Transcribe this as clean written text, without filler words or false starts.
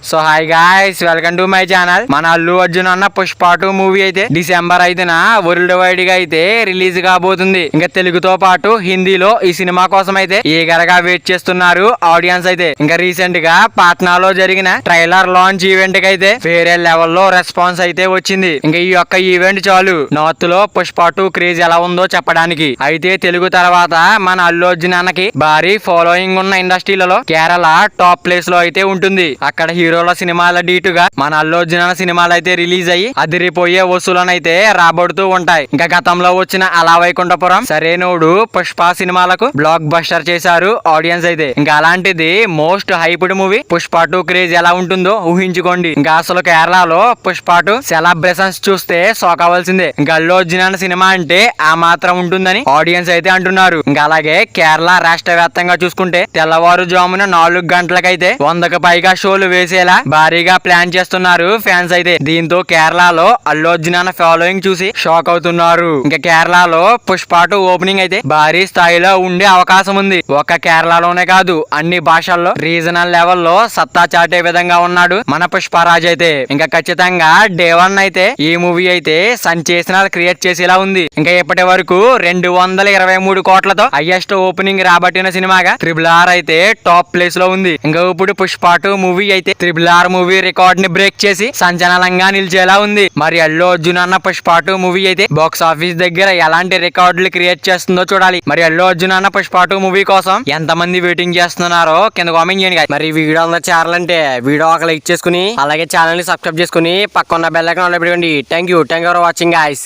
So hi guys, welcome to my channel. మన అల్లు అర్జున్ అన్న Pushpa 2 movie అయితే డిసెంబర్ 5న వరల్డ్ వైడ్ గా అయితే రిలీజ్ కాబోతుంది. ఇంకా తెలుగుతో పాటు హిందీలో ఈ సినిమా కోసం అయితే ఈగరగా వెయిట్ చేస్తున్నారు ఆడియన్స్ అయితే. ఇంకా రీసెంట్ గా పాట్నాలో జరిగిన ట్రైలర్ లాంచ్ ఈవెంట్ కి అయితే వేరే లెవెల్లో రెస్పాన్స్ అయితే వచ్చింది. ఇంకా ఈ యొక్క ఈవెంట్ చాలు నార్త్ లో పుష్ప 2 క్రేజ్ ఎలా ఉందో చెప్పడానికి. అయితే తెలుగు తర్వాత మన అల్లు అర్జున్ అన్నకి భారీ ఫాలోయింగ్ ఉన్న ఇండస్ట్రీలలో కేరళ టాప్ ప్లేస్ లో అయితే ఉంటుంది. అక్కడ హీరోల సినిమాల డీటుగా మన అల్లు అర్జున్ సినిమాలు అయితే రిలీజ్ అయ్యి అదిరిపోయే వసూలనైతే రాబడుతూ ఉంటాయి. ఇంకా గతంలో వచ్చిన అలా వైకుంఠపురం, సరైనోడు, పుష్ప సినిమాలకు బ్లాక్ బస్టర్ చేశారు ఆడియన్స్ అయితే. ఇంకా అలాంటిది most hyped movie Pushpa 2 craze ఎలా ఉంటుందో ఊహించుకోండి. ఇంకా అసలు కేరళలో పుష్ప 2 సెలబ్రేషన్స్ చూస్తే సోకవలసిందే. ఇంకా అల్లు అర్జున్ సినిమా అంటే ఆ మాత్రం ఉంటుందని ఆడియన్స్ అయితే అంటున్నారు. ఇంకా అలాగే కేరళ రాష్ట్ర వ్యాప్తంగా చూసుకుంటే తెల్లవారుజామున 4 గంటలకైతే 100కు పైగా షోలు వేసేలా భారీగా ప్లాన్ చేస్తున్నారు ఫ్యాన్స్ అయితే. దీంతో కేరళలో అల్లు అర్జున్ ఫాలోయింగ్ చూసి షాక్ అవుతున్నారు. ఇంకా కేరళలో పుష్ప 2 ఓపెనింగ్ అయితే భారీ స్థాయిలో ఉండే అవకాశం ఉంది. ఒక్క కేరళలోనే కాదు, అన్ని భాషల్లో రీజనల్ లెవెల్లో సత్తా చాటే విధంగా ఉన్నాడు మన పుష్పరాజ్ అయితే. ఇంకా ఖచ్చితంగా డే 1 అయితే ఈ మూవీ అయితే సెన్సేషనల్ క్రియేట్ చేసేలా ఉంది. ఇంకా ఇప్పటి వరకు 223 కోట్లతో హైయెస్ట్ ఓపెనింగ్ రాబట్టిన సినిమాగా RRR అయితే టాప్ ప్లేస్ లో ఉంది. ఇంకా ఇప్పుడు పుష్ప 2 మూవీ అయితే RRR మూవీ రికార్డ్ ని బ్రేక్ చేసి సంచలనంగా నిలిచేలా ఉంది. మరి అల్లు అర్జున్ పుష్ప 2 మూవీ అయితే బాక్స్ ఆఫీస్ దగ్గర ఎలాంటి రికార్డులు క్రియేట్ చేస్తుందో చూడాలి. మరి అల్లు అర్జున్ పుష్ప 2 మూవీ కోసం ఎంతమంది వెయిటింగ్ చేస్తున్నారో కింద కామెంట్ చేయండి. మరి వీడియో చేరాలంటే అంటే వీడియో ఒక లైక్ చేసుకుని అలాగే ఛానల్ ని సబ్స్క్రైబ్ చేసుకుని పక్కన బెల్ ఐకాన్ ఆన్ లో పెట్టుకోండి. Thank you for watching guys.